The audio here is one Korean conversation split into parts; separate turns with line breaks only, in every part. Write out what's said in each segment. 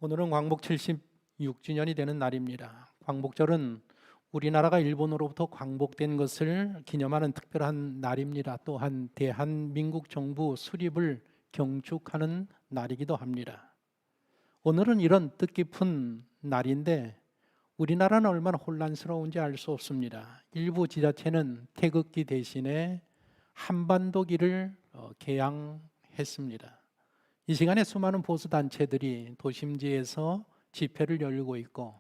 오늘은 광복 76주년이 되는 날입니다. 광복절은 우리나라가 일본으로부터 광복된 것을 기념하는 특별한 날입니다. 또한 대한민국 정부 수립을 경축하는 날이기도 합니다. 오늘은 이런 뜻깊은 날인데 우리나라는 얼마나 혼란스러운지 알 수 없습니다. 일부 지자체는 태극기 대신에 한반도기를 개양했습니다. 이 시간에 수많은 보수단체들이 도심지에서 집회를 열고 있고,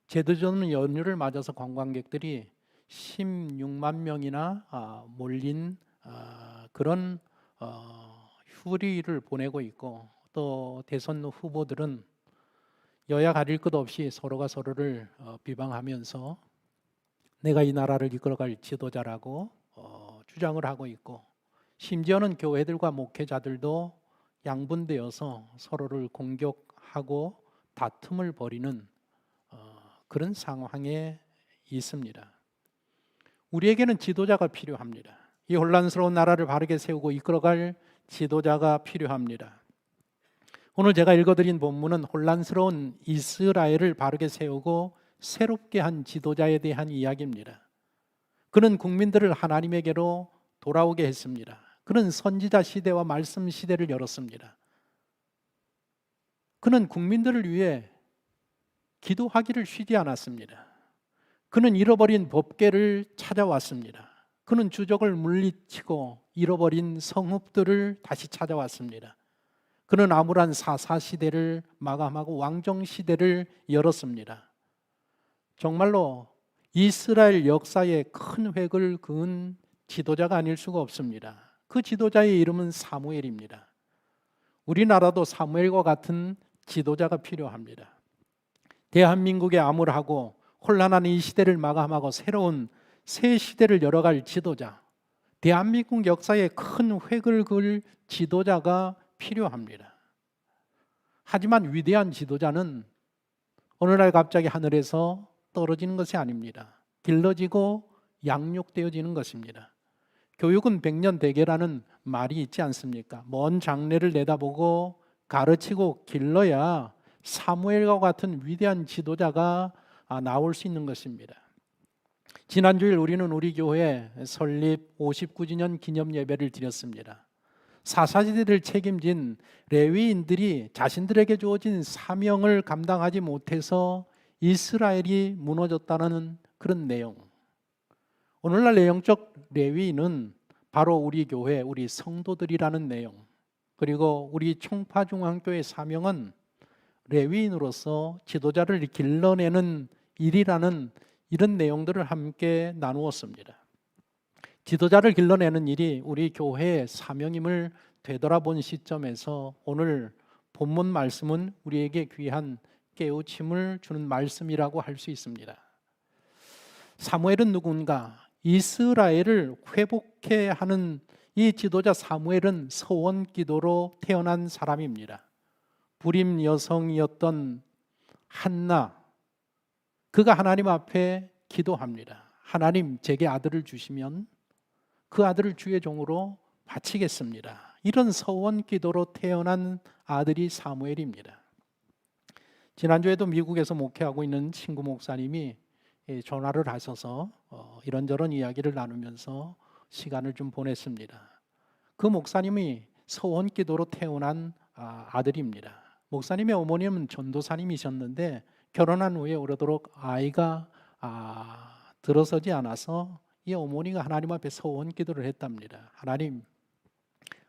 제도전 연휴를 맞아서 관광객들이 16만 명이나 몰린 그런 휴리를 보내고 있고, 또 대선 후보들은 여야 가릴 것 없이 서로가 서로를 비방하면서 내가 이 나라를 이끌어갈 지도자라고 주장을 하고 있고, 심지어는 교회들과 목회자들도 양분되어서 서로를 공격하고 다툼을 벌이는 그런 상황에 있습니다. 우리에게는 지도자가 필요합니다. 이 혼란스러운 나라를 바르게 세우고 이끌어갈 지도자가 필요합니다. 오늘 제가 읽어드린 본문은 혼란스러운 이스라엘을 바르게 세우고 새롭게 한 지도자에 대한 이야기입니다. 그는 국민들을 하나님에게로 돌아오게 했습니다. 그는 선지자 시대와 말씀 시대를 열었습니다. 그는 국민들을 위해 기도하기를 쉬지 않았습니다. 그는 잃어버린 법궤를 찾아왔습니다. 그는 주적을 물리치고 잃어버린 성읍들을 다시 찾아왔습니다. 그는 암울한 사사시대를 마감하고 왕정시대를 열었습니다. 정말로 이스라엘 역사에 큰 획을 그은 지도자가 아닐 수가 없습니다. 그 지도자의 이름은 사무엘입니다. 우리나라도 사무엘과 같은 지도자가 필요합니다. 대한민국의 암울하고 혼란한 이 시대를 마감하고 새로운 새 시대를 열어갈 지도자, 대한민국 역사에 큰 획을 그을 지도자가 필요합니다. 하지만 위대한 지도자는 어느 날 갑자기 하늘에서 떨어지는 것이 아닙니다. 길러지고 양육되어지는 것입니다. 교육은 백년대계라는 말이 있지 않습니까? 먼 장래를 내다보고 가르치고 길러야 사무엘과 같은 위대한 지도자가 나올 수 있는 것입니다. 지난주일 우리는 우리 교회 설립 59주년 기념 예배를 드렸습니다. 사사시대를 책임진 레위인들이 자신들에게 주어진 사명을 감당하지 못해서 이스라엘이 무너졌다는 그런 내용. 오늘날 영적 레위인은 바로 우리 교회, 우리 성도들이라는 내용, 그리고 우리 총파중앙교회 사명은 레위인으로서 지도자를 길러내는 일이라는 이런 내용들을 함께 나누었습니다. 지도자를 길러내는 일이 우리 교회의 사명임을 되돌아본 시점에서 오늘 본문 말씀은 우리에게 귀한 깨우침을 주는 말씀이라고 할 수 있습니다. 사무엘은 누군가? 이스라엘을 회복해 하는 이 지도자 사무엘은 서원기도로 태어난 사람입니다. 불임 여성이었던 한나, 그가 하나님 앞에 기도합니다. 하나님, 제게 아들을 주시면 그 아들을 주의 종으로 바치겠습니다. 이런 서원기도로 태어난 아들이 사무엘입니다. 지난주에도 미국에서 목회하고 있는 친구 목사님이 전화를 하셔서 이런저런 이야기를 나누면서 시간을 좀 보냈습니다. 그 목사님이 서원기도로 태어난 아들입니다. 목사님의 어머님은 전도사님이셨는데 결혼한 후에 오래도록 아이가 들어서지 않아서 이 어머니가 하나님 앞에 서원기도를 했답니다. 하나님,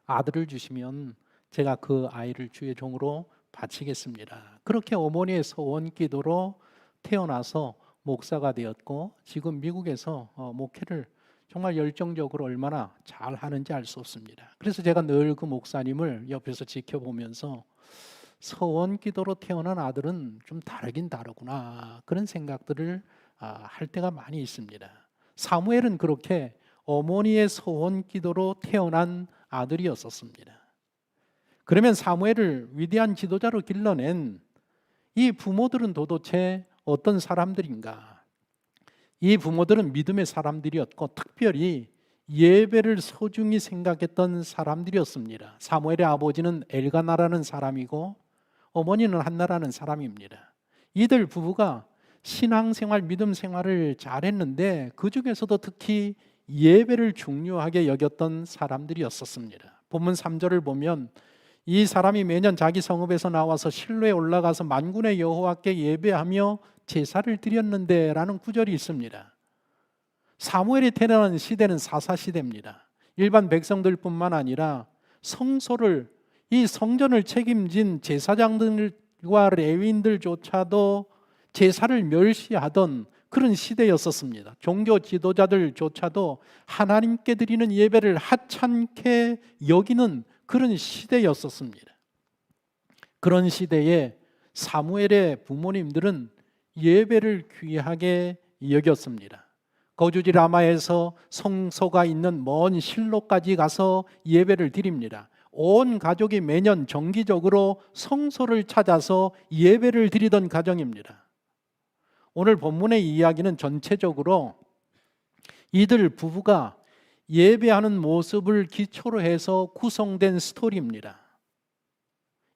아들을 주시면 제가 그 아이를 주의 종으로 바치겠습니다. 그렇게 어머니의 서원기도로 태어나서 목사가 되었고, 지금 미국에서 목회를 정말 열정적으로 얼마나 잘 하는지 알 수 없습니다. 그래서 제가 늘 그 목사님을 옆에서 지켜보면서 서원기도로 태어난 아들은 좀 다르긴 다르구나, 그런 생각들을 할 때가 많이 있습니다. 사무엘은 그렇게 어머니의 서원기도로 태어난 아들이었었습니다. 그러면 사무엘을 위대한 지도자로 길러낸 이 부모들은 도대체 어떤 사람들인가? 이 부모들은 믿음의 사람들이었고 특별히 예배를 소중히 생각했던 사람들이었습니다. 사무엘의 아버지는 엘가나라는 사람이고 어머니는 한나라는 사람입니다. 이들 부부가 신앙생활, 믿음 생활을 잘했는데 그 중에서도 특히 예배를 중요하게 여겼던 사람들이었었습니다. 본문 3절을 보면 이 사람이 매년 자기 성읍에서 나와서 실로에 올라가서 만군의 여호와께 예배하며 제사를 드렸는데 라는 구절이 있습니다. 사무엘이 태어난 시대는 사사시대입니다. 일반 백성들뿐만 아니라 성소를, 이 성전을 책임진 제사장들과 레위인들조차도 제사를 멸시하던 그런 시대였었습니다. 종교 지도자들조차도 하나님께 드리는 예배를 하찮게 여기는 그런 시대였었습니다. 그런 시대에 사무엘의 부모님들은 예배를 귀하게 여겼습니다. 거주지 라마에서 성소가 있는 먼 실로까지 가서 예배를 드립니다. 온 가족이 매년 정기적으로 성소를 찾아서 예배를 드리던 가정입니다. 오늘 본문의 이야기는 전체적으로 이들 부부가 예배하는 모습을 기초로 해서 구성된 스토리입니다.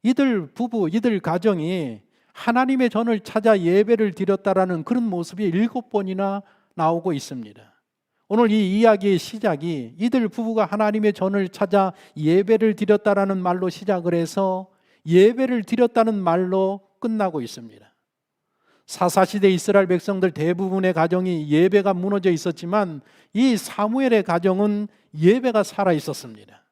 이들 부부, 이들 가정이 하나님의 전을 찾아 예배를 드렸다라는 그런 모습이 7번이나 나오고 있습니다. 오늘 이 이야기의 시작이 이들 부부가 하나님의 전을 찾아 예배를 드렸다라는 말로 시작을 해서 예배를 드렸다는 말로 끝나고 있습니다. 사사시대 이스라엘 백성들 대부분의 가정이 예배가 무너져 있었지만 이 사무엘의 가정은 예배가 살아 있었습니다.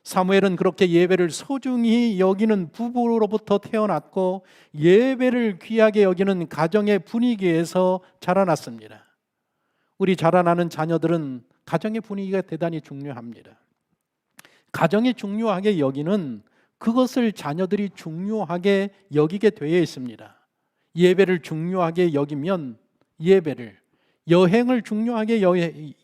사무엘은 그렇게 예배를 소중히 여기는 부부로부터 태어났고 예배를 귀하게 여기는 가정의 분위기에서 자라났습니다. 우리 자라나는 자녀들은 가정의 분위기가 대단히 중요합니다. 가정이 중요하게 여기는 그것을 자녀들이 중요하게 여기게 되어 있습니다. 예배를 중요하게 여기면 예배를, 여행을 중요하게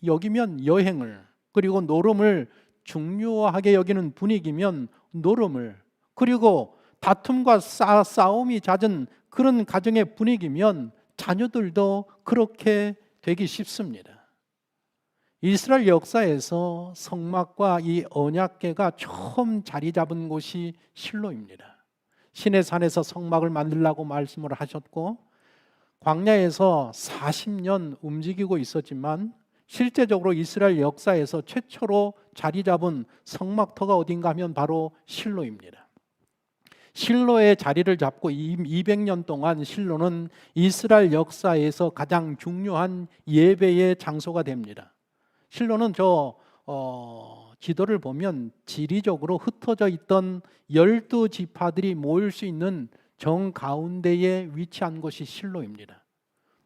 여기면 여행을, 그리고 노름을 중요하게 여기는 분위기면 노름을, 그리고 다툼과 싸움이 잦은 그런 가정의 분위기면 자녀들도 그렇게 되기 쉽습니다. 이스라엘 역사에서 성막과 이 언약궤가 처음 자리 잡은 곳이 실로입니다. 시내 산에서 성막을 만들라고 말씀을 하셨고 광야에서 40년 움직이고 있었지만 실제적으로 이스라엘 역사에서 최초로 자리 잡은 성막터가 어딘가 하면 바로 실로입니다. 실로의 자리를 잡고 200년 동안 실로는 이스라엘 역사에서 가장 중요한 예배의 장소가 됩니다. 실로는 지도를 보면 지리적으로 흩어져 있던 12지파들이 모일 수 있는 정가운데에 위치한 곳이 실로입니다.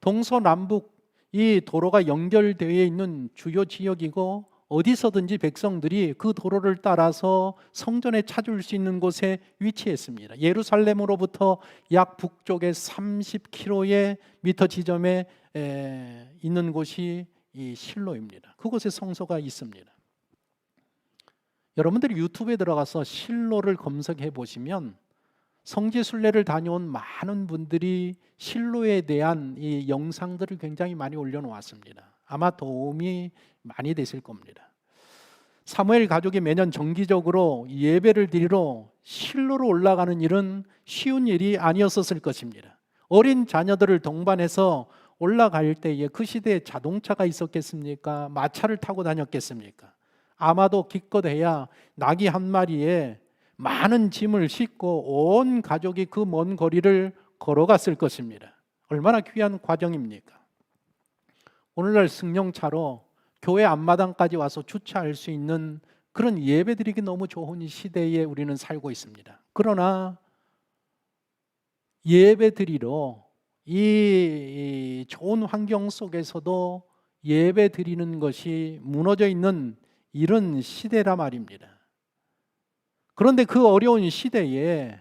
동서남북 이 도로가 연결되어 있는 주요 지역이고 어디서든지 백성들이 그 도로를 따라서 성전에 찾을 수 있는 곳에 위치했습니다. 예루살렘으로부터 약 북쪽에 30km의 미터 지점에 있는 곳이 이 실로입니다. 그곳에 성소가 있습니다. 여러분들이 유튜브에 들어가서 실로를 검색해 보시면 성지순례를 다녀온 많은 분들이 실로에 대한 이 영상들을 굉장히 많이 올려놓았습니다. 아마 도움이 많이 되실 겁니다. 사무엘 가족이 매년 정기적으로 예배를 드리러 실로로 올라가는 일은 쉬운 일이 아니었을 것입니다. 어린 자녀들을 동반해서 올라갈 때에 그 시대에 자동차가 있었겠습니까? 마차를 타고 다녔겠습니까? 아마도 기껏해야 나귀 한 마리에 많은 짐을 싣고 온 가족이 그 먼 거리를 걸어갔을 것입니다. 얼마나 귀한 과정입니까? 오늘날 승용차로 교회 앞마당까지 와서 주차할 수 있는 그런 예배드리기 너무 좋은 시대에 우리는 살고 있습니다. 그러나 예배드리러 이 좋은 환경 속에서도 예배드리는 것이 무너져 있는 이런 시대라 말입니다. 그런데 그 어려운 시대에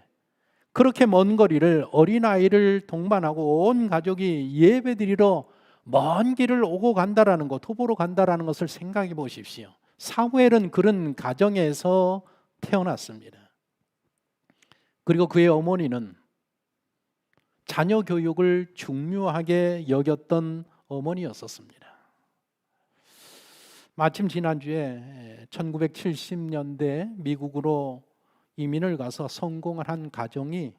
그렇게 먼 거리를 어린아이를 동반하고 온 가족이 예배드리러 먼 길을 오고 간다라는 것, 도보로 간다라는 것을 생각해 보십시오. 사무엘은 그런 가정에서 태어났습니다. 그리고 그의 어머니는 자녀 교육을 중요하게 여겼던 어머니였었습니다. 마침 지난주에 1970년대 미국으로 이민을 가서 성공을 한 가정이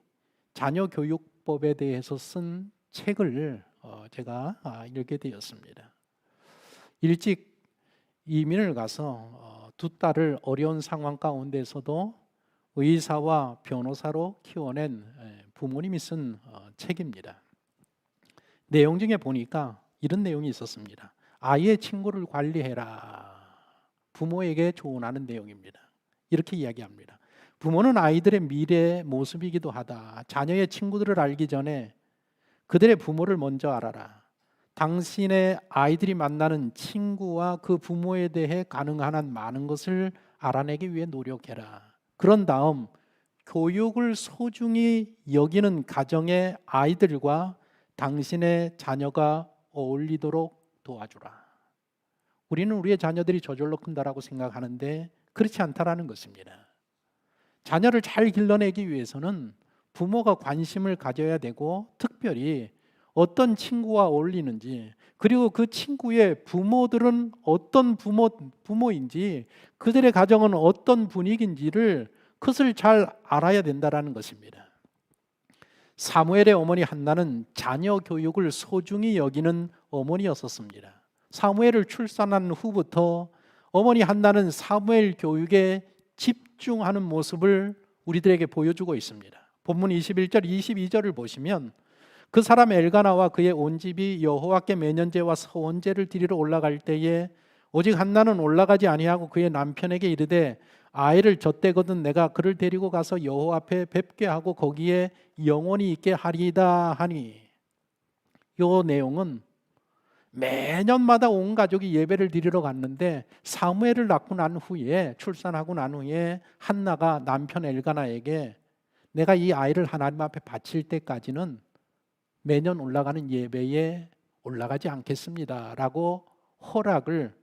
자녀 교육법에 대해서 쓴 책을 제가 읽게 되었습니다. 일찍 이민을 가서 두 딸을 어려운 상황 가운데서도 의사와 변호사로 키워낸 부모님이 쓴 책입니다. 내용 중에 보니까 이런 내용이 있었습니다. 아이의 친구를 관리해라. 부모에게 조언하는 내용입니다. 이렇게 이야기합니다. 부모는 아이들의 미래의 모습이기도 하다. 자녀의 친구들을 알기 전에 그들의 부모를 먼저 알아라. 당신의 아이들이 만나는 친구와 그 부모에 대해 가능한 한 많은 것을 알아내기 위해 노력해라. 그런 다음 교육을 소중히 여기는 가정의 아이들과 당신의 자녀가 어울리도록 도와주라. 우리는 우리의 자녀들이 저절로 큰다라고 생각하는데 그렇지 않다라는 것입니다. 자녀를 잘 길러내기 위해서는 부모가 관심을 가져야 되고, 특별히 어떤 친구와 어울리는지, 그리고 그 친구의 부모들은 어떤 부모인지, 그들의 가정은 어떤 분위기인지를 그것을 잘 알아야 된다라는 것입니다. 사무엘의 어머니 한나는 자녀 교육을 소중히 여기는 어머니였었습니다. 사무엘을 출산한 후부터 어머니 한나는 사무엘 교육에 집중하는 모습을 우리들에게 보여주고 있습니다. 본문 21절, 22절을 보시면 그 사람 엘가나와 그의 온 집이 여호와께 매년제와 서원제를 드리러 올라갈 때에 오직 한나는 올라가지 아니하고 그의 남편에게 이르되 아이를 젖대거든 내가 그를 데리고 가서 여호와 앞에 뵙게 하고 거기에 영원히 있게 하리이다 하니, 이 내용은 매년마다 온 가족이 예배를 드리러 갔는데 사무엘을 낳고 난 후에, 출산하고 난 후에 한나가 남편 엘가나에게 내가 이 아이를 하나님 앞에 바칠 때까지는 매년 올라가는 예배에 올라가지 않겠습니다 라고 허락을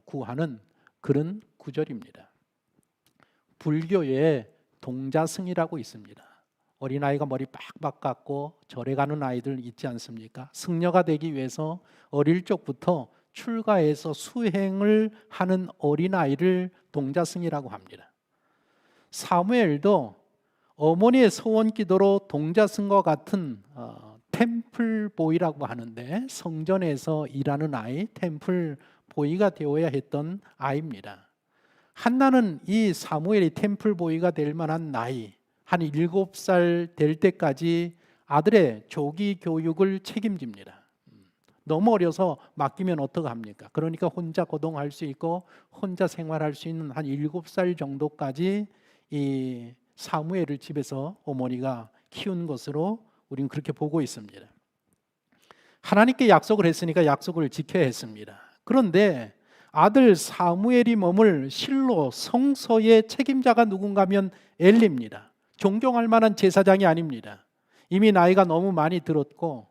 구하는 그런 구절입니다. 불교에 동자승이라고 있습니다. 어린아이가 머리 빡빡 깎고 절에 가는 아이들 있지 않습니까? 승려가 되기 위해서 어릴 적부터 출가해서 수행을 하는 어린아이를 동자승이라고 합니다. 사무엘도 어머니의 소원 기도로 동자승과 같은 템플보이라고 하는데, 성전에서 일하는 아이, 템플보이가 되어야 했던 아이입니다. 한나는 이 사무엘이 템플보이가 될 만한 나이, 한 7살 될 때까지 아들의 조기 교육을 책임집니다. 너무 어려서 맡기면 어떡합니까? 그러니까 혼자 거동할 수 있고 혼자 생활할 수 있는 한 7살 정도까지 이 사무엘을 집에서 어머니가 키운 것으로 우리는 그렇게 보고 있습니다. 하나님께 약속을 했으니까 약속을 지켜야 했습니다. 그런데 아들 사무엘이 머물 실로 성소의 책임자가 누군가 하면 엘리입니다. 존경할 만한 제사장이 아닙니다. 이미 나이가 너무 많이 들었고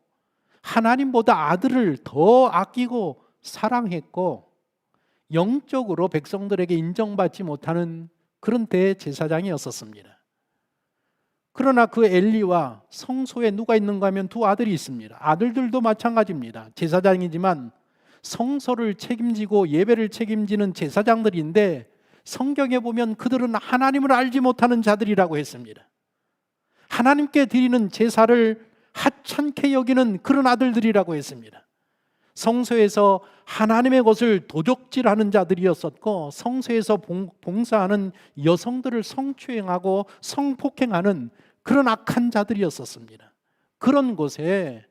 하나님보다 아들을 더 아끼고 사랑했고 영적으로 백성들에게 인정받지 못하는 그런 대제사장이었었습니다. 그러나 그 엘리와 성소에 누가 있는가 하면 두 아들이 있습니다. 아들들도 마찬가지입니다. 제사장이지만 성소를 책임지고 예배를 책임지는 제사장들인데, 성경에 보면 그들은 하나님을 알지 못하는 자들이라고 했습니다. 하나님께 드리는 제사를 하찮게 여기는 그런 아들들이라고 했습니다. 성소에서 하나님의 것을 도적질하는 자들이었었고, 성소에서 봉사하는 여성들을 성추행하고 성폭행하는 그런 악한 자들이었었습니다. 그런 곳에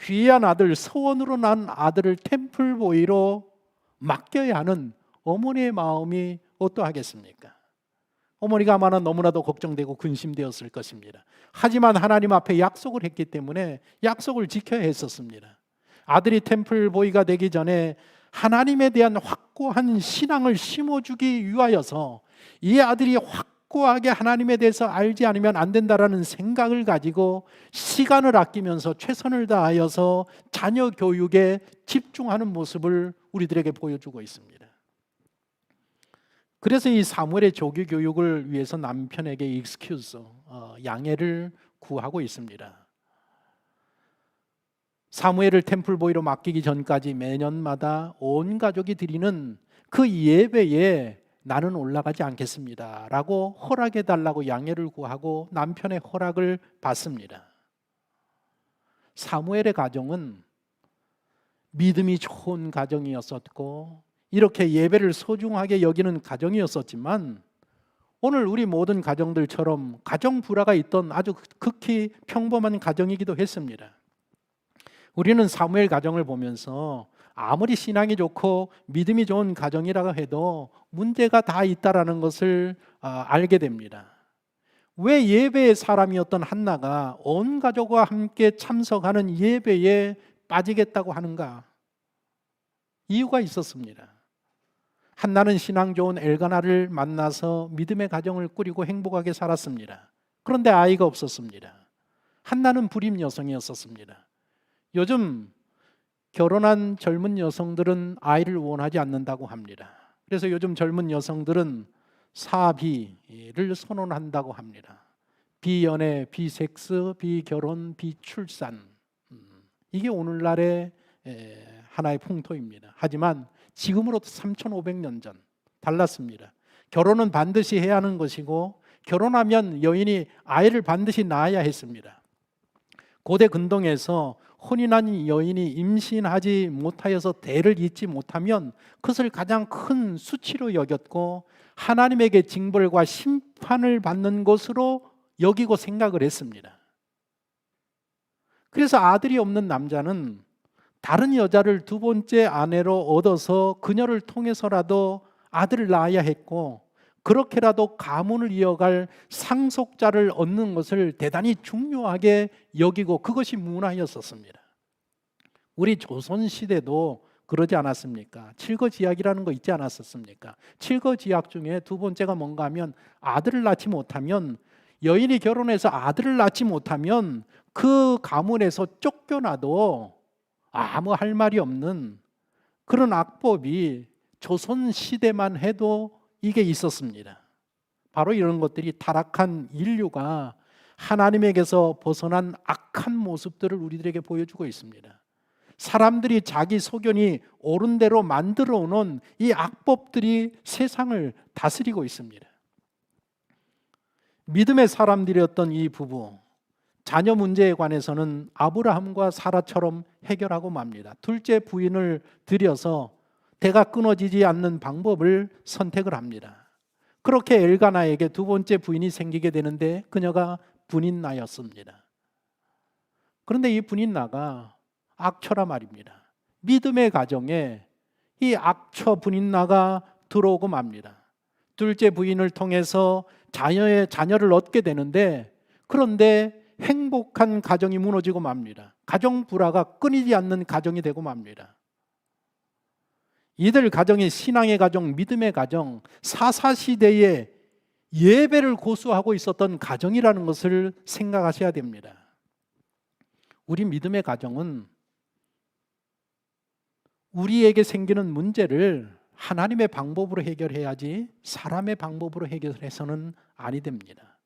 귀한 아들, 서원으로 난 아들을 템플보이로 맡겨야 하는 어머니의 마음이 어떠하겠습니까? 어머니가 아마 너무나도 걱정되고 근심되었을 것입니다. 하지만 하나님 앞에 약속을 했기 때문에 약속을 지켜야 했었습니다. 아들이 템플보이가 되기 전에 하나님에 대한 확고한 신앙을 심어주기 위하여서 이 아들이 확고하게 하나님에 대해서 알지 않으면 안 된다라는 생각을 가지고 시간을 아끼면서 최선을 다하여서 자녀 교육에 집중하는 모습을 우리들에게 보여주고 있습니다. 그래서 이 사무엘의 조기 교육을 위해서 남편에게 양해를 구하고 있습니다. 사무엘을 템플보이로 맡기기 전까지 매년마다 온 가족이 드리는 그 예배에 나는 올라가지 않겠습니다 라고 허락해 달라고 양해를 구하고 남편의 허락을 받습니다. 사무엘의 가정은 믿음이 좋은 가정이었었고 이렇게 예배를 소중하게 여기는 가정이었었지만 오늘 우리 모든 가정들처럼 가정 불화가 있던 아주 극히 평범한 가정이기도 했습니다. 우리는 사무엘 가정을 보면서 아무리 신앙이 좋고 믿음이 좋은 가정이라고 해도 문제가 다 있다라는 것을 알게 됩니다. 왜 예배의 사람이었던 한나가 온 가족과 함께 참석하는 예배에 빠지겠다고 하는가? 이유가 있었습니다. 한나는 신앙 좋은 엘가나를 만나서 믿음의 가정을 꾸리고 행복하게 살았습니다. 그런데 아이가 없었습니다. 한나는 불임 여성이었었습니다. 요즘 결혼한 젊은 여성들은 아이를 원하지 않는다고 합니다. 그래서 요즘 젊은 여성들은 사비를 선언한다고 합니다. 비연애, 비섹스, 비결혼, 비출산. 이게 오늘날의 하나의 풍토입니다. 하지만 지금으로부터 3,500년 전 달랐습니다. 결혼은 반드시 해야 하는 것이고 결혼하면 여인이 아이를 반드시 낳아야 했습니다. 고대 근동에서 혼인한 여인이 임신하지 못하여서 대를 잇지 못하면 그것을 가장 큰 수치로 여겼고 하나님에게 징벌과 심판을 받는 것으로 여기고 생각을 했습니다. 그래서 아들이 없는 남자는 다른 여자를 두 번째 아내로 얻어서 그녀를 통해서라도 아들을 낳아야 했고 그렇게라도 가문을 이어갈 상속자를 얻는 것을 대단히 중요하게 여기고 그것이 문화였었습니다. 우리 조선시대도 그러지 않았습니까? 칠거지약이라는 거 있지 않았었습니까? 칠거지약 중에 두 번째가 뭔가 하면 아들을 낳지 못하면 여인이 결혼해서 아들을 낳지 못하면 그 가문에서 쫓겨나도 아무 할 말이 없는 그런 악법이 조선시대만 해도 이게 있었습니다. 바로 이런 것들이 타락한 인류가 하나님에게서 벗어난 악한 모습들을 우리들에게 보여주고 있습니다. 사람들이 자기 소견이 옳은 대로 만들어 오는 이 악법들이 세상을 다스리고 있습니다. 믿음의 사람들이었던 이 부부, 자녀 문제에 관해서는 아브라함과 사라처럼 해결하고 맙니다. 둘째 부인을 들여서 대가 끊어지지 않는 방법을 선택을 합니다. 그렇게 엘가나에게 두 번째 부인이 생기게 되는데 그녀가 분인나였습니다. 그런데 이 분인나가 악처라 말입니다. 믿음의 가정에 이 악처 분인나가 들어오고 맙니다. 둘째 부인을 통해서 자녀를 얻게 되는데 그런데 행복한 가정이 무너지고 맙니다. 가정 불화가 끊이지 않는 가정이 되고 맙니다. 이들 가정이 신앙의 가정, 믿음의 가정, 사사시대에 예배를 고수하고 있었던 가정이라는 것을 생각하셔야 됩니다. 우리 믿음의 가정은 우리에게 생기는 문제를 하나님의 방법으로 해결해야지 사람의 방법으로 해결해서는 아니 됩니다.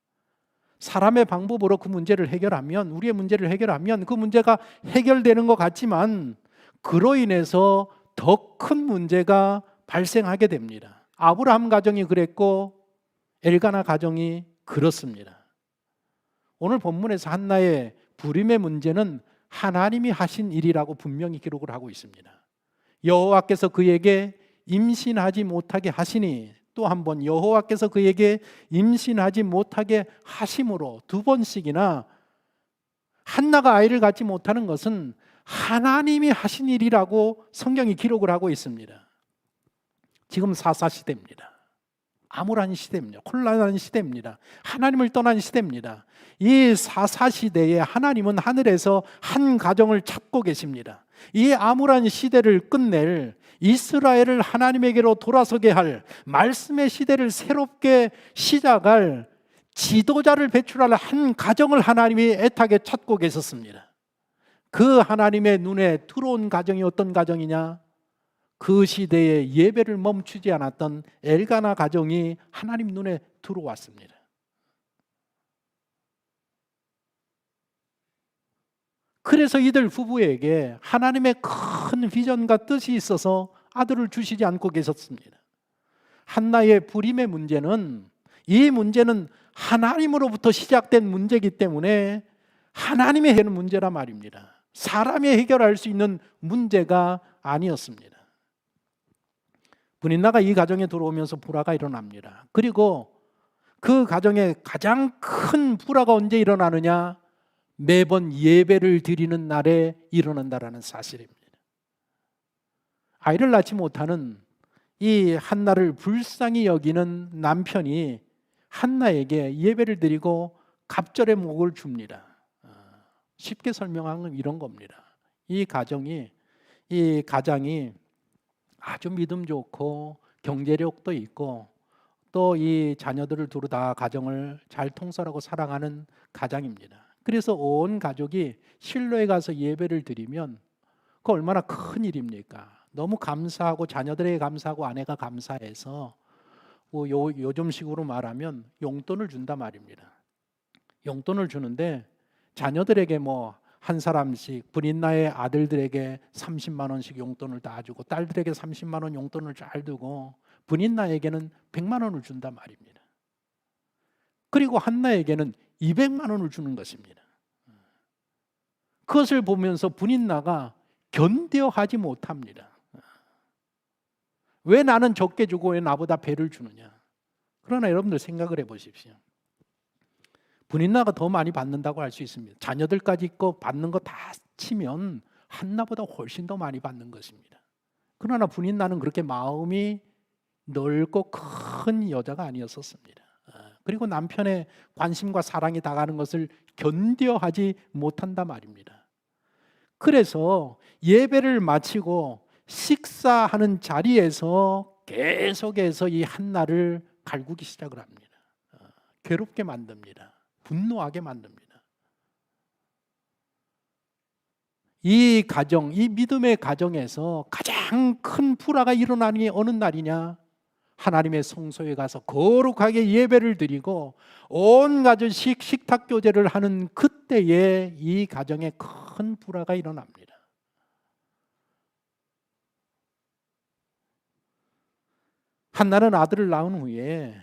사람의 방법으로 그 문제를 해결하면, 우리의 문제를 해결하면 그 문제가 해결되는 것 같지만 그로 인해서 더 큰 문제가 발생하게 됩니다. 아브라함 가정이 그랬고 엘가나 가정이 그렇습니다. 오늘 본문에서 한나의 불임의 문제는 하나님이 하신 일이라고 분명히 기록을 하고 있습니다. 여호와께서 그에게 임신하지 못하게 하시니 또 한 번 여호와께서 그에게 임신하지 못하게 하심으로 두 번씩이나 한나가 아이를 갖지 못하는 것은 하나님이 하신 일이라고 성경이 기록을 하고 있습니다. 지금 사사시대입니다. 암울한 시대입니다. 혼란한 시대입니다. 하나님을 떠난 시대입니다. 이 사사시대에 하나님은 하늘에서 한 가정을 찾고 계십니다. 이 암울한 시대를 끝낼, 이스라엘을 하나님에게로 돌아서게 할, 말씀의 시대를 새롭게 시작할 지도자를 배출할 한 가정을 하나님이 애타게 찾고 계셨습니다. 그 하나님의 눈에 들어온 가정이 어떤 가정이냐? 그 시대에 예배를 멈추지 않았던 엘가나 가정이 하나님 눈에 들어왔습니다. 그래서 이들 부부에게 하나님의 큰 비전과 뜻이 있어서 아들을 주시지 않고 계셨습니다. 한나의 불임의 문제는, 이 문제는 하나님으로부터 시작된 문제이기 때문에 하나님이 해결하는 문제란 말입니다. 사람이 해결할 수 있는 문제가 아니었습니다. 분인나가 이 가정에 들어오면서 불화가 일어납니다. 그리고 그 가정에 가장 큰 불화가 언제 일어나느냐? 매번 예배를 드리는 날에 일어난다라는 사실입니다. 아이를 낳지 못하는 이 한나를 불쌍히 여기는 남편이 한나에게 예배를 드리고 갑절의 목을 줍니다. 쉽게 설명하면 이런 겁니다. 이 가장이 아주 믿음 좋고 경제력도 있고 또 이 자녀들을 두루 다 가정을 잘 통솔하고 사랑하는 가장입니다. 그래서 온 가족이 실로에 가서 예배를 드리면 그 얼마나 큰 일입니까? 너무 감사하고 자녀들에게 감사하고 아내가 감사해서 요즘식으로 말하면 용돈을 준단 말입니다. 용돈을 주는데 자녀들에게 한 사람씩, 분인나의 아들들에게 30만 원씩 용돈을 다 주고 딸들에게 30만 원 용돈을 잘 두고 분인나에게는 100만 원을 준단 말입니다. 그리고 한나에게는 200만 원을 주는 것입니다. 그것을 보면서 분인나가 견뎌하지 못합니다. 왜 나는 적게 주고 왜 나보다 배를 주느냐? 그러나 여러분들 생각을 해보십시오. 분인나가 더 많이 받는다고 할 수 있습니다. 자녀들까지 있고 받는 거 다 치면 한나보다 훨씬 더 많이 받는 것입니다. 그러나 분인나는 그렇게 마음이 넓고 큰 여자가 아니었었습니다. 그리고 남편의 관심과 사랑이 다가가는 것을 견뎌하지 못한단 말입니다. 그래서 예배를 마치고 식사하는 자리에서 계속해서 이 한나를 갈구기 시작을 합니다. 괴롭게 만듭니다. 분노하게 만듭니다. 이 가정, 이 믿음의 가정에서 가장 큰 불화가 일어나는 게 어느 날이냐? 하나님의 성소에 가서 거룩하게 예배를 드리고 온 가족 식탁 교제를 하는 그때에 이 가정에 큰 불화가 일어납니다. 한나는 아들을 낳은 후에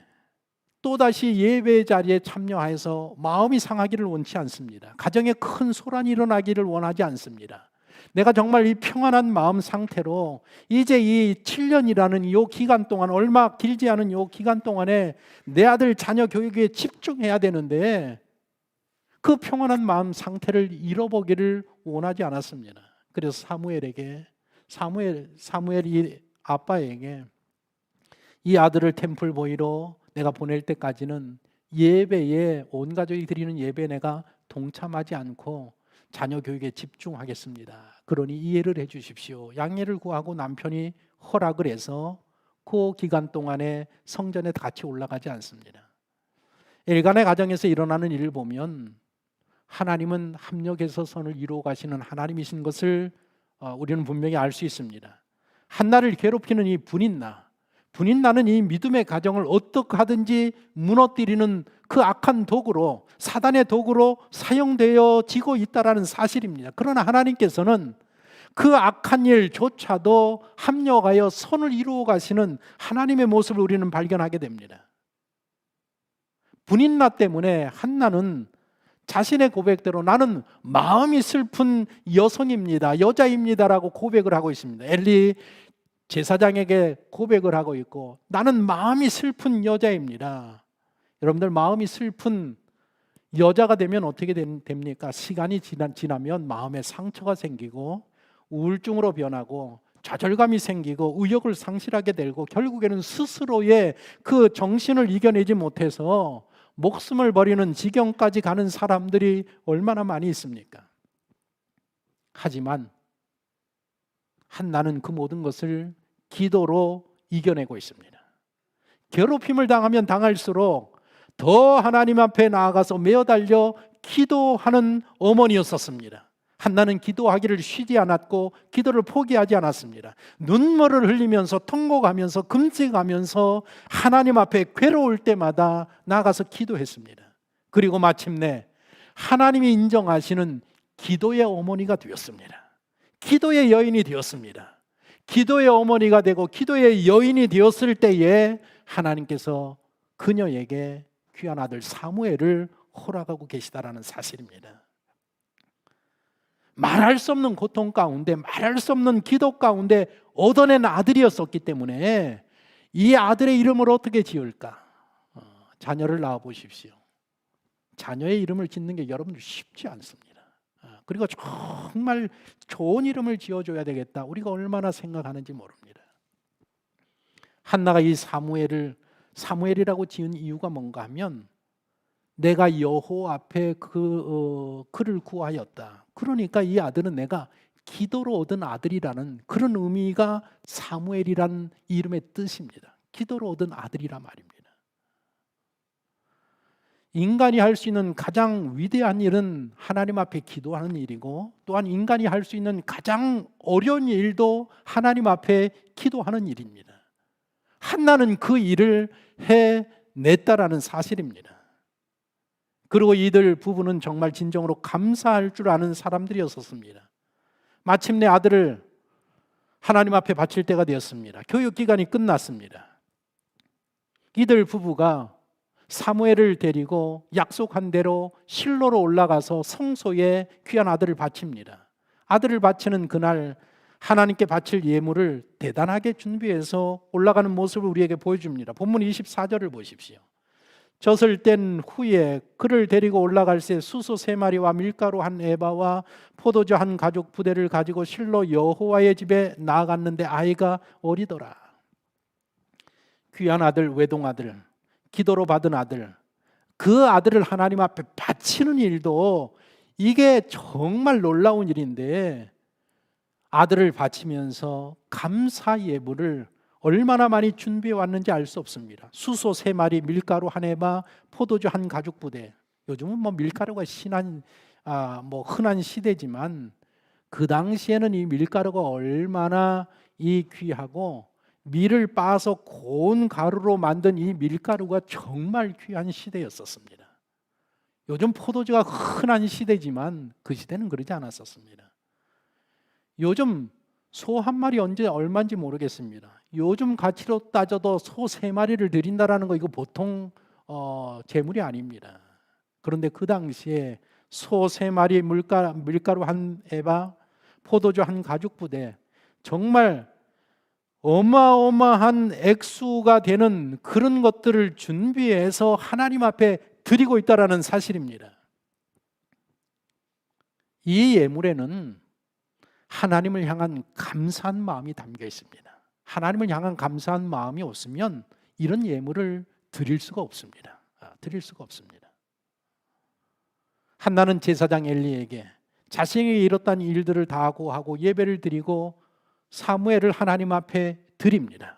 또다시 예배 자리에 참여해서 마음이 상하기를 원치 않습니다. 가정에 큰 소란이 일어나기를 원하지 않습니다. 내가 정말 이 평안한 마음 상태로 이제 이 7년이라는 이 기간 동안, 얼마 길지 않은 이 기간 동안에 내 아들 자녀 교육에 집중해야 되는데 그 평안한 마음 상태를 잃어보기를 원하지 않았습니다. 그래서 사무엘이 아빠에게 이 아들을 템플 보이로 내가 보낼 때까지는 예배에, 온 가족이 드리는 예배에 내가 동참하지 않고 자녀 교육에 집중하겠습니다. 그러니 이해를 해 주십시오. 양해를 구하고 남편이 허락을 해서 그 기간 동안에 성전에 같이 올라가지 않습니다. 일간의 가정에서 일어나는 일을 보면 하나님은 합력해서 선을 이루어 가시는 하나님이신 것을 우리는 분명히 알 수 있습니다. 한나를 괴롭히는 이 분인나는 이 믿음의 가정을 어떻게 하든지 무너뜨리는 그 악한 도구로, 사단의 도구로 사용되어지고 있다는 사실입니다. 그러나 하나님께서는 그 악한 일조차도 합력하여 선을 이루어 가시는 하나님의 모습을 우리는 발견하게 됩니다. 분인나 때문에 한나는 자신의 고백대로 나는 마음이 슬픈 여성입니다, 여자입니다라고 고백을 하고 있습니다. 엘리 제사장에게 고백을 하고 있고 나는 마음이 슬픈 여자입니다. 여러분들 마음이 슬픈 여자가 되면 어떻게 됩니까? 시간이 지나면 마음에 상처가 생기고 우울증으로 변하고 좌절감이 생기고 의욕을 상실하게 되고 결국에는 스스로의 그 정신을 이겨내지 못해서 목숨을 버리는 지경까지 가는 사람들이 얼마나 많이 있습니까? 하지만 한나는 그 모든 것을 기도로 이겨내고 있습니다. 괴롭힘을 당하면 당할수록 더 하나님 앞에 나아가서 매어달려 기도하는 어머니였었습니다. 한나는 기도하기를 쉬지 않았고 기도를 포기하지 않았습니다. 눈물을 흘리면서 통곡하면서 금식하면서 하나님 앞에 괴로울 때마다 나아가서 기도했습니다. 그리고 마침내 하나님이 인정하시는 기도의 어머니가 되었습니다. 기도의 여인이 되었습니다. 기도의 어머니가 되고 기도의 여인이 되었을 때에 하나님께서 그녀에게 귀한 아들 사무엘을 허락하고 계시다라는 사실입니다. 말할 수 없는 고통 가운데, 말할 수 없는 기도 가운데 얻어낸 아들이었었기 때문에 이 아들의 이름을 어떻게 지을까? 자녀를 낳아 보십시오. 자녀의 이름을 짓는 게 여러분들 쉽지 않습니다. 그리고 정말 좋은 이름을 지어줘야 되겠다, 우리가 얼마나 생각하는지 모릅니다. 한나가 이 사무엘이라고 지은 이유가 뭔가 하면, 내가 여호와 앞에 그를 구하였다. 그러니까 이 아들은 내가 기도로 얻은 아들이라는 그런 의미가 사무엘이란 이름의 뜻입니다. 기도로 얻은 아들이라 말입니다. 인간이 할 수 있는 가장 위대한 일은 하나님 앞에 기도하는 일이고, 또한 인간이 할 수 있는 가장 어려운 일도 하나님 앞에 기도하는 일입니다. 한나는 그 일을 해냈다라는 사실입니다. 그리고 이들 부부는 정말 진정으로 감사할 줄 아는 사람들이었습니다. 마침내 아들을 하나님 앞에 바칠 때가 되었습니다. 교육기간이 끝났습니다. 이들 부부가 사무엘을 데리고 약속한 대로 실로로 올라가서 성소에 귀한 아들을 바칩니다. 아들을 바치는 그날 하나님께 바칠 예물을 대단하게 준비해서 올라가는 모습을 우리에게 보여줍니다. 본문 24절을 보십시오. 젖을 뗀 후에 그를 데리고 올라갈 새 수소 3마리와 밀가루 1에바와 포도주 1가죽 부대를 가지고 실로 여호와의 집에 나아갔는데 아이가 어리더라. 귀한 아들, 외동아들, 기도로 받은 아들, 그 아들을 하나님 앞에 바치는 일도 이게 정말 놀라운 일인데, 아들을 바치면서 감사 예물을 얼마나 많이 준비해 왔는지 알 수 없습니다. 수소 3마리, 밀가루 1에바, 포도주 1가죽 부대. 요즘은 밀가루가 흔한 시대지만 그 당시에는 이 밀가루가 얼마나 이 귀하고, 밀을 빻아서 고운 가루로 만든 이 밀가루가 정말 귀한 시대였었습니다. 요즘 포도주가 흔한 시대지만 그 시대는 그러지 않았었습니다. 요즘 소 1마리 얼마인지 모르겠습니다. 요즘 가치로 따져도 소 3마리를 드린다라는 거, 이거 보통 재물이 아닙니다. 그런데 그 당시에 소 3마리, 밀가루 1에바, 포도주 1가죽 부대, 정말 어마어마한 액수가 되는 그런 것들을 준비해서 하나님 앞에 드리고 있다라는 사실입니다. 이 예물에는 하나님을 향한 감사한 마음이 담겨 있습니다. 하나님을 향한 감사한 마음이 없으면 이런 예물을 드릴 수가 없습니다. 드릴 수가 없습니다. 한나는 제사장 엘리에게 자신에게 이뤘던 일들을 다 하고 예배를 드리고 사무엘을 하나님 앞에 드립니다.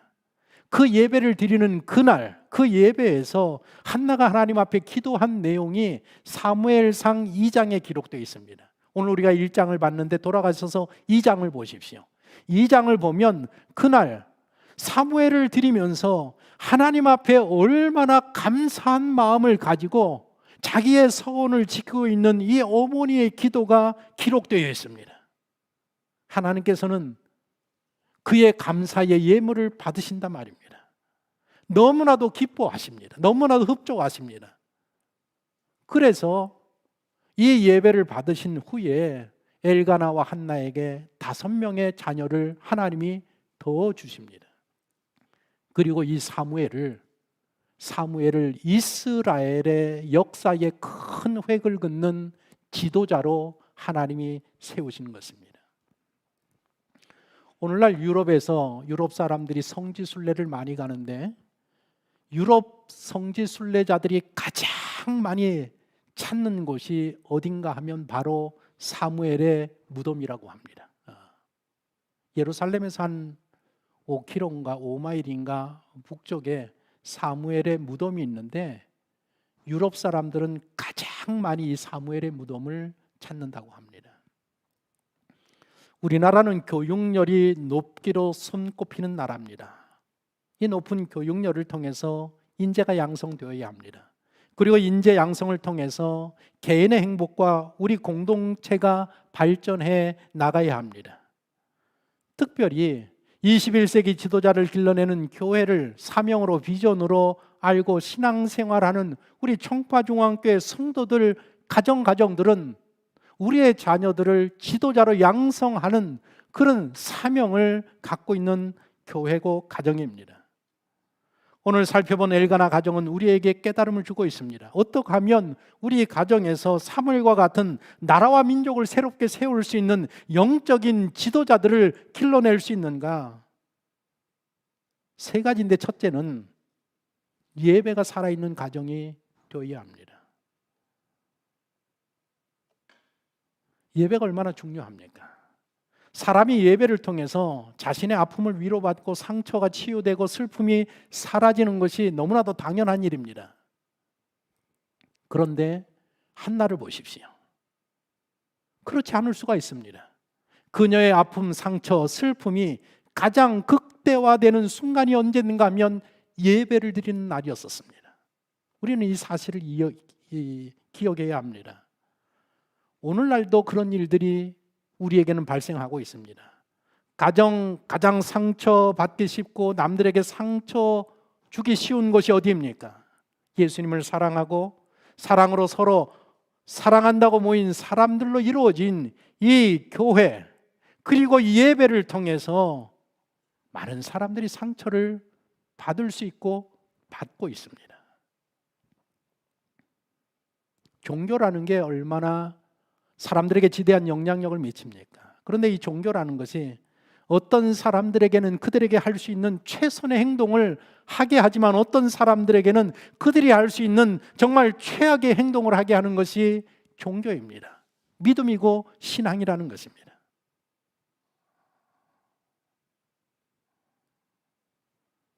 그 예배를 드리는 그날, 그 예배에서 한나가 하나님 앞에 기도한 내용이 사무엘상 2장에 기록되어 있습니다. 오늘 우리가 1장을 봤는데 돌아가셔서 2장을 보십시오. 2장을 보면 그날 사무엘을 드리면서 하나님 앞에 얼마나 감사한 마음을 가지고 자기의 서원을 지키고 있는 이 어머니의 기도가 기록되어 있습니다. 하나님께서는 그의 감사의 예물을 받으신단 말입니다. 너무나도 기뻐하십니다. 너무나도 흡족하십니다. 그래서 이 예배를 받으신 후에 엘가나와 한나에게 5명의 자녀를 하나님이 더 주십니다. 그리고 이 사무엘을 이스라엘의 역사에 큰 획을 긋는 지도자로 하나님이 세우시는 것입니다. 오늘날 유럽 사람들이 성지순례를 많이 가는데, 유럽 성지순례자들이 가장 많이 찾는 곳이 어딘가 하면 바로 사무엘의 무덤이라고 합니다. 예루살렘에서 한 5km인가 5마일인가 북쪽에 사무엘의 무덤이 있는데, 유럽 사람들은 가장 많이 이 사무엘의 무덤을 찾는다고 합니다. 우리나라는 교육열이 높기로 손꼽히는 나라입니다. 이 높은 교육열을 통해서 인재가 양성되어야 합니다. 그리고 인재 양성을 통해서 개인의 행복과 우리 공동체가 발전해 나가야 합니다. 특별히 21세기 지도자를 길러내는 교회를 사명으로 비전으로 알고 신앙생활하는 우리 청파중앙교회 성도들, 가정들은 우리의 자녀들을 지도자로 양성하는 그런 사명을 갖고 있는 교회고 가정입니다. 오늘 살펴본 엘가나 가정은 우리에게 깨달음을 주고 있습니다. 어떻게 하면 우리 가정에서 사무엘과 같은 나라와 민족을 새롭게 세울 수 있는 영적인 지도자들을 길러낼 수 있는가? 세 가지인데, 첫째는 예배가 살아있는 가정이 되어야 합니다. 예배가 얼마나 중요합니까? 사람이 예배를 통해서 자신의 아픔을 위로받고 상처가 치유되고 슬픔이 사라지는 것이 너무나도 당연한 일입니다. 그런데 한나를 보십시오. 그렇지 않을 수가 있습니다. 그녀의 아픔, 상처, 슬픔이 가장 극대화되는 순간이 언제인가 하면 예배를 드리는 날이었었습니다. 우리는 이 사실을 기억해야 합니다. 오늘날도 그런 일들이 우리에게는 발생하고 있습니다. 가장 상처받기 쉽고 남들에게 상처 주기 쉬운 것이 어디입니까? 예수님을 사랑하고 사랑으로 서로 사랑한다고 모인 사람들로 이루어진 이 교회, 그리고 이 예배를 통해서 많은 사람들이 상처를 받을 수 있고 받고 있습니다. 종교라는 게 얼마나 사람들에게 지대한 영향력을 미칩니까? 그런데 이 종교라는 것이 어떤 사람들에게는 그들에게 할 수 있는 최선의 행동을 하게 하지만 어떤 사람들에게는 그들이 할 수 있는 정말 최악의 행동을 하게 하는 것이 종교입니다. 믿음이고 신앙이라는 것입니다.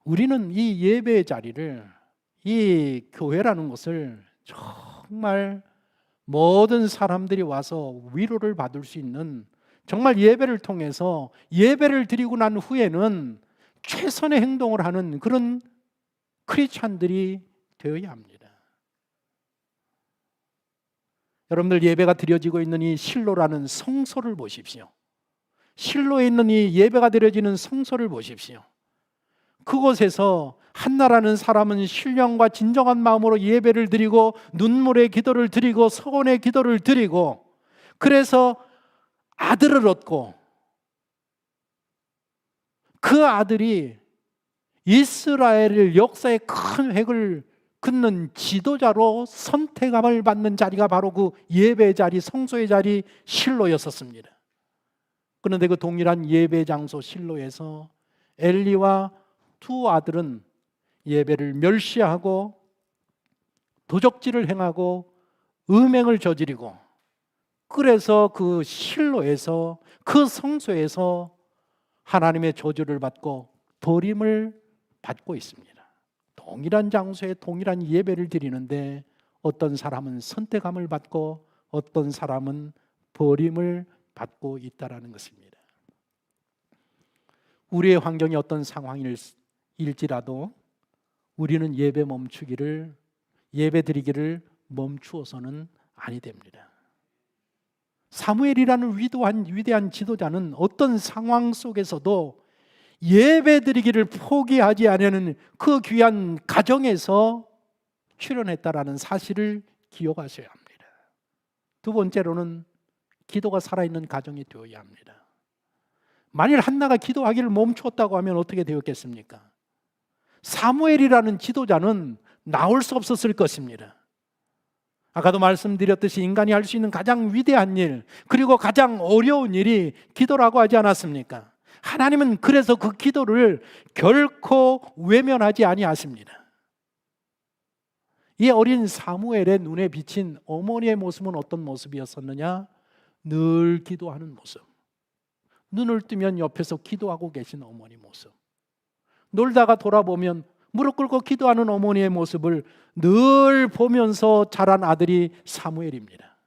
우리는 이 예배의 자리를, 이 교회라는 것을 정말 모든 사람들이 와서 위로를 받을 수 있는, 정말 예배를 통해서 예배를 드리고 난 후에는 최선의 행동을 하는 그런 크리스찬들이 되어야 합니다. 여러분들, 예배가 드려지고 있는 이 실로라는 성소를 보십시오. 실로에 있는 이 예배가 드려지는 성소를 보십시오. 그곳에서 한나라는 사람은 신령과 진정한 마음으로 예배를 드리고 눈물의 기도를 드리고 서원의 기도를 드리고, 그래서 아들을 얻고 그 아들이 이스라엘 역사의 큰 획을 긋는 지도자로 선택함을 받는 자리가 바로 그 예배 자리, 성소의 자리 실로였었습니다. 그런데 그 동일한 예배 장소 실로에서 엘리와 두 아들은 예배를 멸시하고 도적질을 행하고 음행을 저지르고, 그래서 그 실로에서, 그 성소에서 하나님의 저주를 받고 버림을 받고 있습니다. 동일한 장소에 동일한 예배를 드리는데 어떤 사람은 선택함을 받고 어떤 사람은 버림을 받고 있다는 것입니다. 우리의 환경이 어떤 상황일지라도 우리는 예배 드리기를 멈추어서는 아니 됩니다. 사무엘이라는 위대한 지도자는 어떤 상황 속에서도 예배 드리기를 포기하지 않는 그 귀한 가정에서 출현했다라는 사실을 기억하셔야 합니다. 두 번째로는 기도가 살아있는 가정이 되어야 합니다. 만일 한나가 기도하기를 멈추었다고 하면 어떻게 되었겠습니까? 사무엘이라는 지도자는 나올 수 없었을 것입니다. 아까도 말씀드렸듯이 인간이 할 수 있는 가장 위대한 일, 그리고 가장 어려운 일이 기도라고 하지 않았습니까? 하나님은 그래서 그 기도를 결코 외면하지 아니하십니다. 이 어린 사무엘의 눈에 비친 어머니의 모습은 어떤 모습이었었느냐? 늘 기도하는 모습. 눈을 뜨면 옆에서 기도하고 계신 어머니 모습. 놀다가 돌아보면 무릎 꿇고 기도하는 어머니의 모습을 늘 보면서 자란 아들이 사무엘입니다.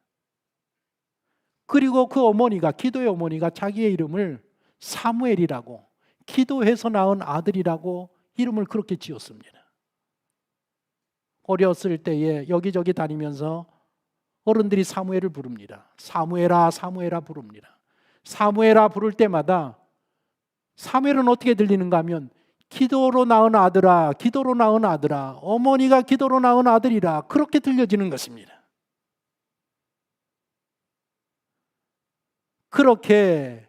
그리고 그 어머니가, 기도의 어머니가 자기의 이름을 사무엘이라고, 기도해서 낳은 아들이라고 이름을 그렇게 지었습니다. 어렸을 때에 여기저기 다니면서 어른들이 사무엘을 부릅니다. 사무엘아, 사무엘아 부릅니다. 사무엘아 부를 때마다 사무엘은 어떻게 들리는가 하면 기도로 낳은 아들아, 기도로 낳은 아들아, 어머니가 기도로 낳은 아들이라, 그렇게 들려지는 것입니다. 그렇게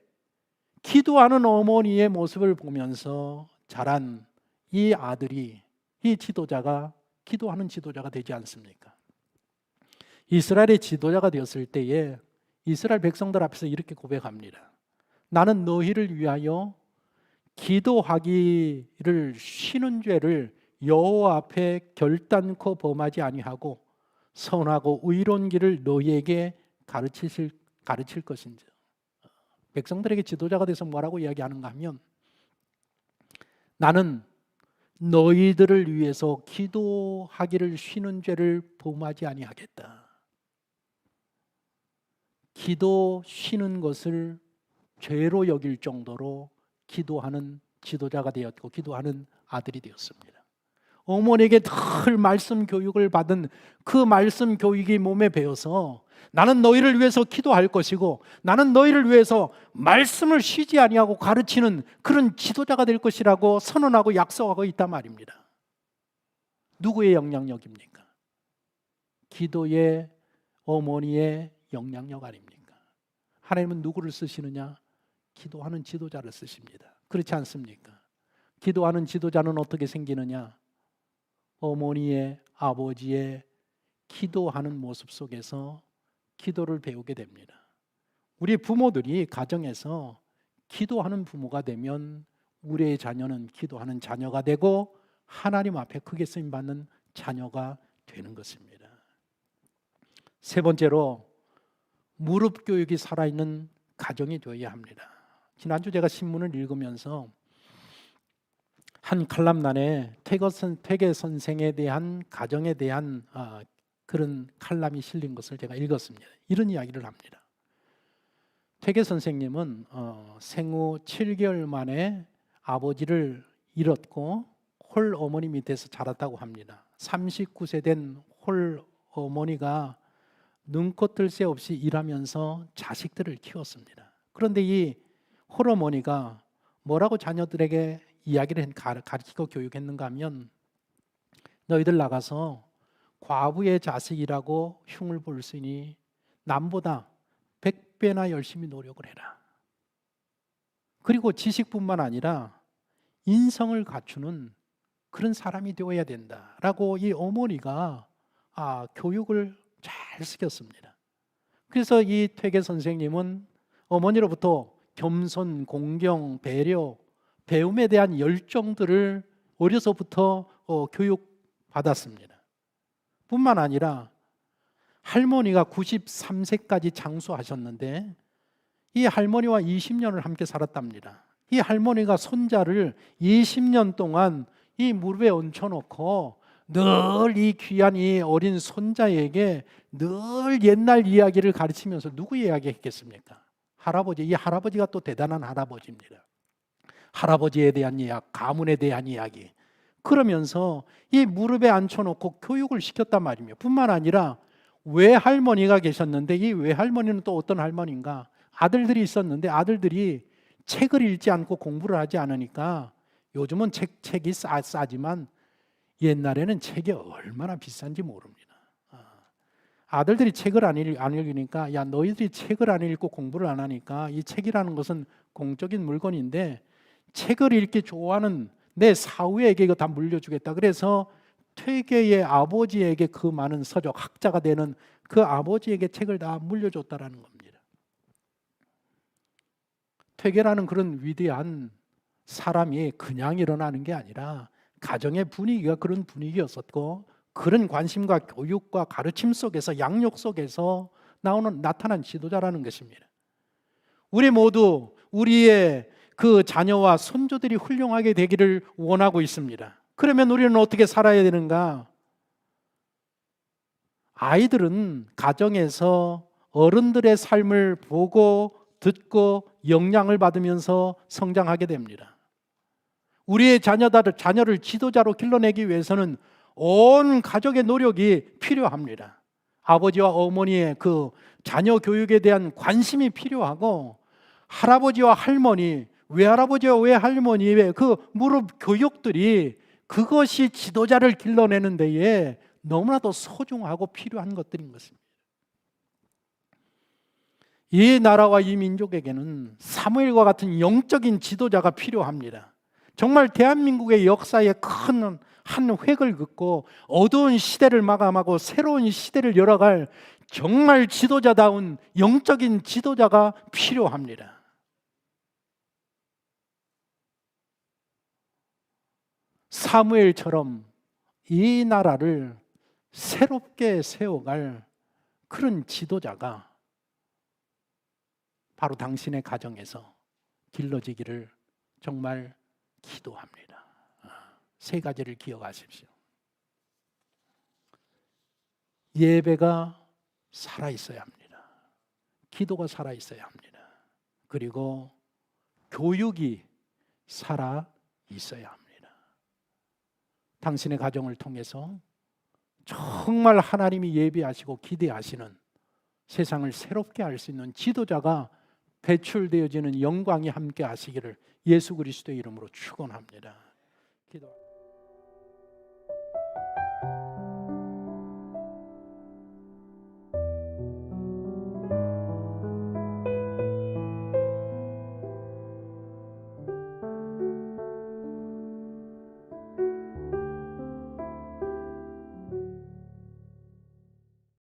기도하는 어머니의 모습을 보면서 자란 이 아들이, 이 지도자가 기도하는 지도자가 되지 않습니까? 이스라엘의 지도자가 되었을 때에 이스라엘 백성들 앞에서 이렇게 고백합니다. 나는 너희를 위하여 기도하기를 쉬는 죄를 여호와 앞에 결단코 범하지 아니하고 선하고 의로운 길을 너희에게 가르칠 것인지. 백성들에게 지도자가 돼서 뭐라고 이야기하는가 하면, 나는 너희들을 위해서 기도하기를 쉬는 죄를 범하지 아니하겠다. 기도 쉬는 것을 죄로 여길 정도로 기도하는 지도자가 되었고 기도하는 아들이 되었습니다. 어머니에게 늘 말씀 교육을 받은 그 말씀 교육이 몸에 배어서 나는 너희를 위해서 기도할 것이고 나는 너희를 위해서 말씀을 쉬지 아니하고 가르치는 그런 지도자가 될 것이라고 선언하고 약속하고 있단 말입니다. 누구의 영향력입니까? 기도의 어머니의 영향력 아닙니까? 하나님은 누구를 쓰시느냐? 기도하는 지도자를 쓰십니다. 그렇지 않습니까? 기도하는 지도자는 어떻게 생기느냐? 어머니의, 아버지의 기도하는 모습 속에서 기도를 배우게 됩니다. 우리 부모들이 가정에서 기도하는 부모가 되면 우리의 자녀는 기도하는 자녀가 되고 하나님 앞에 크게 쓰임받는 자녀가 되는 것입니다. 세 번째로, 무릎 교육이 살아있는 가정이 되어야 합니다. 지난주 제가 신문을 읽으면서 한 칼럼란에 퇴계 선생에 대한 가정에 대한 그런 칼럼이 실린 것을 제가 읽었습니다. 이런 이야기를 합니다. 퇴계 선생님은 생후 7개월 만에 아버지를 잃었고 홀 어머니 밑에서 자랐다고 합니다. 39세 된 홀 어머니가 눈꽃 뜰 새 없이 일하면서 자식들을 키웠습니다. 그런데 이 홀어머니가 뭐라고 자녀들에게 이야기를 가르치고 교육했는가 하면, 너희들 나가서 과부의 자식이라고 흉을 볼 수 있으니 남보다 100배나 열심히 노력을 해라. 그리고 지식뿐만 아니라 인성을 갖추는 그런 사람이 되어야 된다라고 이 어머니가 교육을 잘 시켰습니다. 그래서 이 퇴계 선생님은 어머니로부터 겸손, 공경, 배려, 배움에 대한 열정들을 어려서부터 교육받았습니다. 뿐만 아니라 할머니가 93세까지 장수하셨는데 이 할머니와 20년을 함께 살았답니다. 이 할머니가 손자를 20년 동안 이 무릎에 얹혀놓고 늘 이 귀한 이 어린 손자에게 늘 옛날 이야기를 가르치면서 누구 이야기했겠습니까? 할아버지. 이 할아버지가 또 대단한 할아버지입니다. 할아버지에 대한 이야기, 가문에 대한 이야기. 그러면서 이 무릎에 앉혀놓고 교육을 시켰단 말입니다. 뿐만 아니라 외할머니가 계셨는데 이 외할머니는 또 어떤 할머니인가? 아들들이 있었는데 아들들이 책을 읽지 않고 공부를 하지 않으니까, 요즘은 책이 싸지만 옛날에는 책이 얼마나 비싼지 모릅니다. 아들들이 책을 안 읽으니까, 야, 너희들이 책을 안 읽고 공부를 안 하니까 이 책이라는 것은 공적인 물건인데 책을 읽기 좋아하는 내 사후에게 이거 다 물려주겠다. 그래서 퇴계의 아버지에게 그 많은 서적, 학자가 되는 그 아버지에게 책을 다 물려줬다라는 겁니다. 퇴계라는 그런 위대한 사람이 그냥 일어나는 게 아니라 가정의 분위기가 그런 분위기였었고, 그런 관심과 교육과 가르침 속에서, 양육 속에서 나타난 지도자라는 것입니다. 우리 모두 우리의 그 자녀와 손주들이 훌륭하게 되기를 원하고 있습니다. 그러면 우리는 어떻게 살아야 되는가? 아이들은 가정에서 어른들의 삶을 보고 듣고 영향을 받으면서 성장하게 됩니다. 우리의 자녀를 지도자로 길러내기 위해서는 온 가족의 노력이 필요합니다. 아버지와 어머니의 그 자녀 교육에 대한 관심이 필요하고, 할아버지와 할머니, 외할아버지와 외할머니의 그 무릎 교육들이 그것이 지도자를 길러내는 데에 너무나도 소중하고 필요한 것들인 것입니다. 이 나라와 이 민족에게는 사무엘과 같은 영적인 지도자가 필요합니다. 정말 대한민국의 역사에 큰 한 획을 긋고 어두운 시대를 마감하고 새로운 시대를 열어갈 정말 지도자다운 영적인 지도자가 필요합니다. 사무엘처럼 이 나라를 새롭게 세워갈 그런 지도자가 바로 당신의 가정에서 길러지기를 정말 기도합니다. 세 가지를 기억하십시오. 예배가 살아있어야 합니다. 기도가 살아있어야 합니다. 그리고 교육이 살아있어야 합니다. 당신의 가정을 통해서 정말 하나님이 예비하시고 기대하시는 세상을 새롭게 할 수 있는 지도자가 배출되어지는 영광이 함께 하시기를 예수 그리스도의 이름으로 축원합니다. 기도.